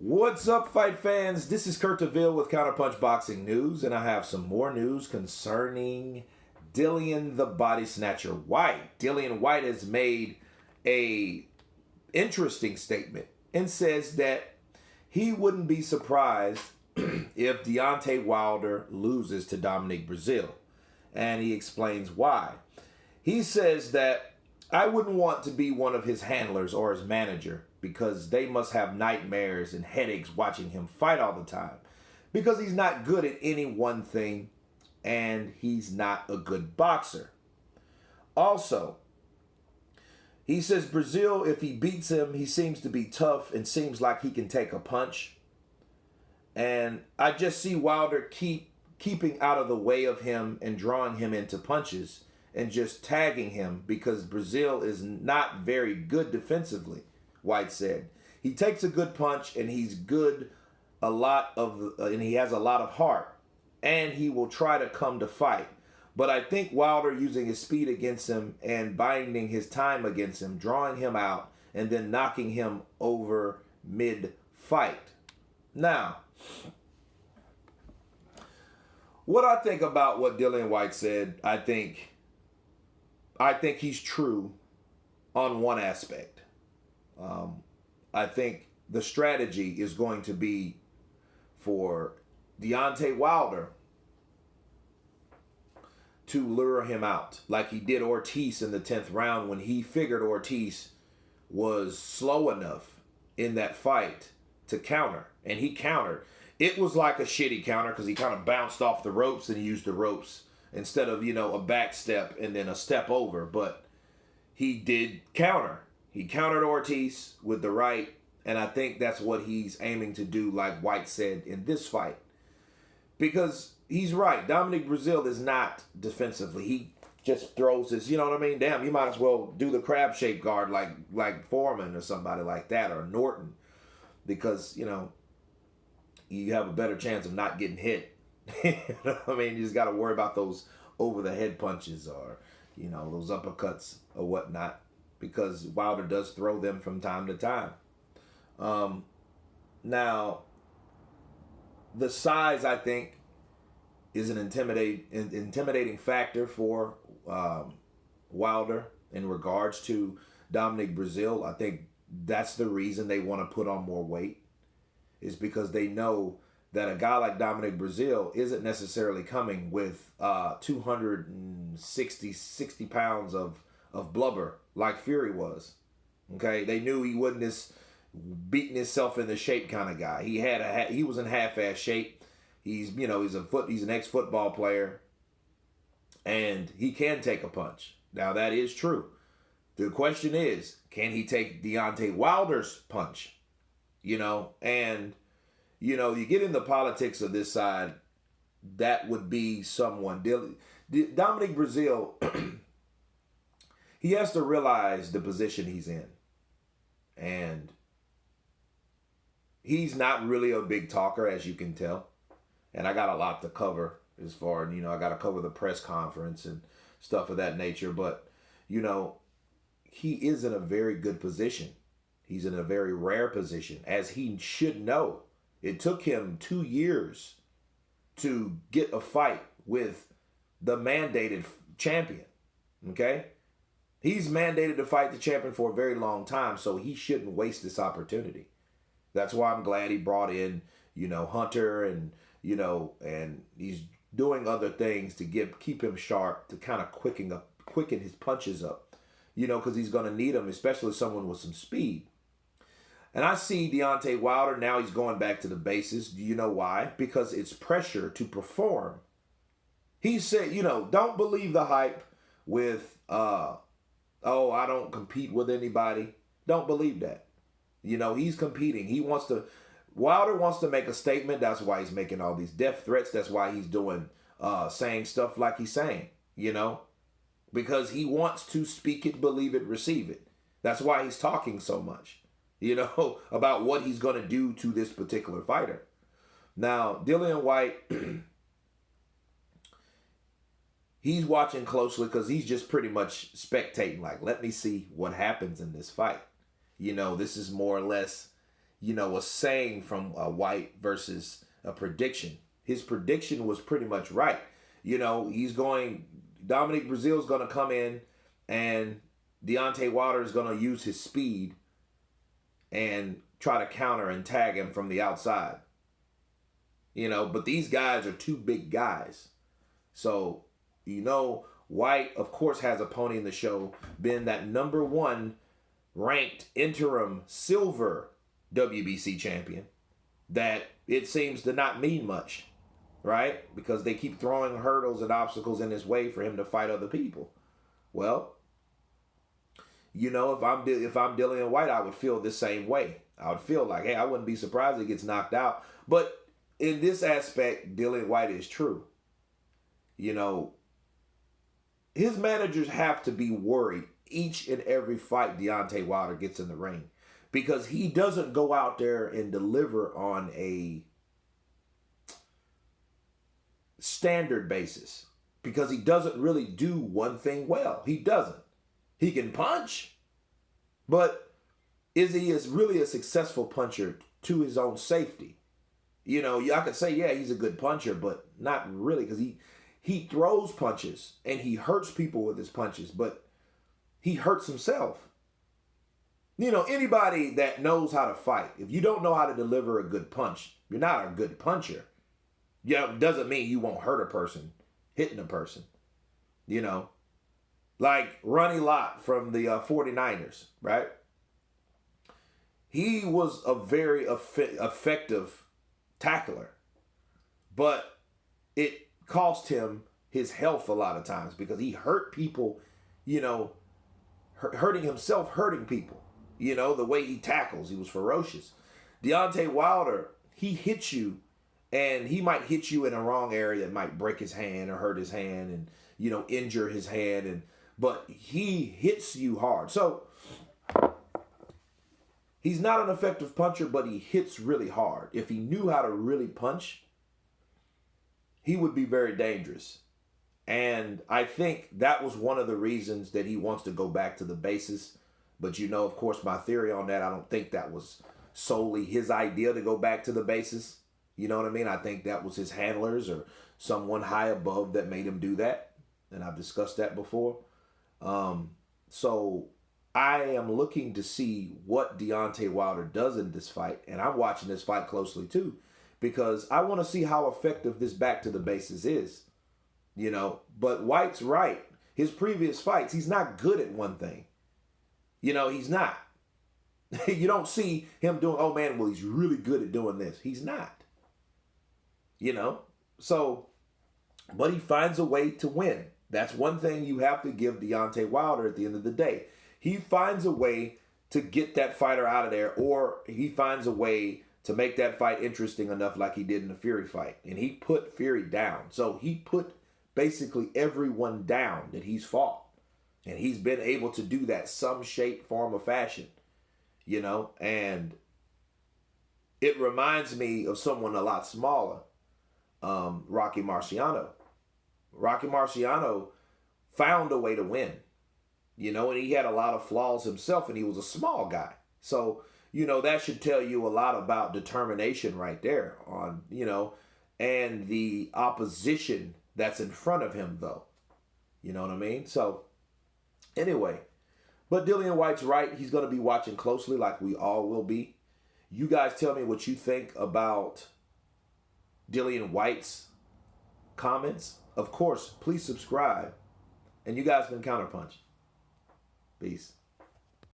What's up, fight fans? This is Kurt DeVille with Counterpunch Boxing News, and I have some more news concerning Dillian the Body Snatcher Whyte. Dillian Whyte has made a interesting statement and says that he wouldn't be surprised if Deontay Wilder loses to Dominic Brazil, and he explains why. He says that I wouldn't want to be one of his handlers or his manager because they must have nightmares and headaches watching him fight all the time because he's not good at any one thing and he's not a good boxer. Also, he says Breazeale, if he beats him, he seems to be tough and seems like he can take a punch. And I just see Wilder keeping out of the way of him and drawing him into punches and just tagging him because Breazeale is not very good defensively, Whyte said. He takes a good punch and he's good and he has a lot of heart and he will try to come to fight. But I think Wilder using his speed against him and binding his time against him, drawing him out and then knocking him over mid-fight. Now, what I think about what Dillian Whyte said, I think he's true on one aspect. I think the strategy is going to be for Deontay Wilder to lure him out like he did Ortiz in the 10th round when he figured Ortiz was slow enough in that fight to counter, and he countered. It was like a shitty counter because he kind of bounced off the ropes and he used the ropes instead of, a back step and then a step over. But he did counter. He countered Ortiz with the right, and I think that's what he's aiming to do, like Whyte said, in this fight. Because he's right. Dominic Brazil is not defensively. He just throws his, you know what I mean? Damn, you might as well do the crab shape guard like Foreman or somebody like that, or Norton. Because, you have a better chance of not getting hit. You know what I mean? You just got to worry about those over-the-head punches or, those uppercuts or whatnot, because Wilder does throw them from time to time. Now, the size, I think, is an intimidating factor for Wilder in regards to Dominic Brazil. I think that's the reason they want to put on more weight, is because they know that a guy like Dominic Brazil isn't necessarily coming with 260 pounds of blubber like Fury was. Okay, they knew he wasn't this beating himself in the shape kind of guy. He was in half-ass shape. He's an ex-football player, and he can take a punch. Now that is true. The question is, can he take Deontay Wilder's punch? You get in the politics of this side, that would be someone. Dominic Brazil, he has to realize the position he's in. And he's not really a big talker, as you can tell. And I got a lot to cover as far, I got to cover the press conference and stuff of that nature. But, he is in a very good position. He's in a very rare position, as he should know. It took him 2 years to get a fight with the mandated champion, okay? He's mandated to fight the champion for a very long time, so he shouldn't waste this opportunity. That's why I'm glad he brought in, Hunter and, and he's doing other things to keep him sharp, to kind of quicken his punches up, because he's going to need them, especially someone with some speed. And I see Deontay Wilder, now he's going back to the bases. Do you know why? Because it's pressure to perform. He said, don't believe the hype with, I don't compete with anybody. Don't believe that. He's competing. Wilder wants to make a statement. That's why he's making all these death threats. That's why he's saying stuff like he's saying, because he wants to speak it, believe it, receive it. That's why he's talking so much, about what he's going to do to this particular fighter. Now, Dillian Whyte, he's watching closely because he's just pretty much spectating, like, let me see what happens in this fight. This is more or less a saying from Whyte versus a prediction. His prediction was pretty much right. Dominic Brazil is going to come in, and Deontay Wilder is going to use his speed and try to counter and tag him from the outside. But these guys are two big guys. So, Whyte, of course, has a pony in the show, been that number 1 ranked interim silver WBC champion that it seems to not mean much, right? Because they keep throwing hurdles and obstacles in his way for him to fight other people. Well, if I'm Dillian Whyte, I would feel the same way. I would feel like, hey, I wouldn't be surprised if he gets knocked out. But in this aspect, Dillian Whyte is true. His managers have to be worried each and every fight Deontay Wilder gets in the ring, because he doesn't go out there and deliver on a standard basis, because he doesn't really do one thing well. He doesn't. He can punch, but is he really a successful puncher to his own safety? I could say, yeah, he's a good puncher, but not really, because he throws punches and he hurts people with his punches, but he hurts himself. Anybody that knows how to fight, if you don't know how to deliver a good punch, you're not a good puncher. Doesn't mean you won't hurt a person hitting a person. Like Ronnie Lott from the 49ers, right? He was a very effective tackler, but it cost him his health a lot of times because he hurt people, hurting himself, hurting people. The way he tackles, he was ferocious. Deontay Wilder, he hits you, and he might hit you in a wrong area that might break his hand or hurt his hand and, injure his hand. But he hits you hard. So he's not an effective puncher, but he hits really hard. If he knew how to really punch, he would be very dangerous. And I think that was one of the reasons that he wants to go back to the bases. But of course, my theory on that, I don't think that was solely his idea to go back to the bases. You know what I mean? I think that was his handlers or someone high above that made him do that. And I've discussed that before. So I am looking to see what Deontay Wilder does in this fight. And I'm watching this fight closely too, because I want to see how effective this back to the bases is. But Whyte's right. His previous fights, he's not good at one thing. He's not. You don't see him doing, oh man, well, he's really good at doing this. He's not. So, but he finds a way to win. That's one thing you have to give Deontay Wilder at the end of the day. He finds a way to get that fighter out of there, or he finds a way to make that fight interesting enough like he did in the Fury fight. And he put Fury down. So he put basically everyone down that he's fought. And he's been able to do that some shape, form, or fashion. And it reminds me of someone a lot smaller, Rocky Marciano. Rocky Marciano found a way to win, and he had a lot of flaws himself, and he was a small guy. So, that should tell you a lot about determination right there on, and the opposition that's in front of him, though. You know what I mean? So, anyway, but Dillian Whyte's right. He's going to be watching closely like we all will be. You guys tell me what you think about Dillian Whyte's comments. Of course, please subscribe. And you guys been Counterpunch. Peace.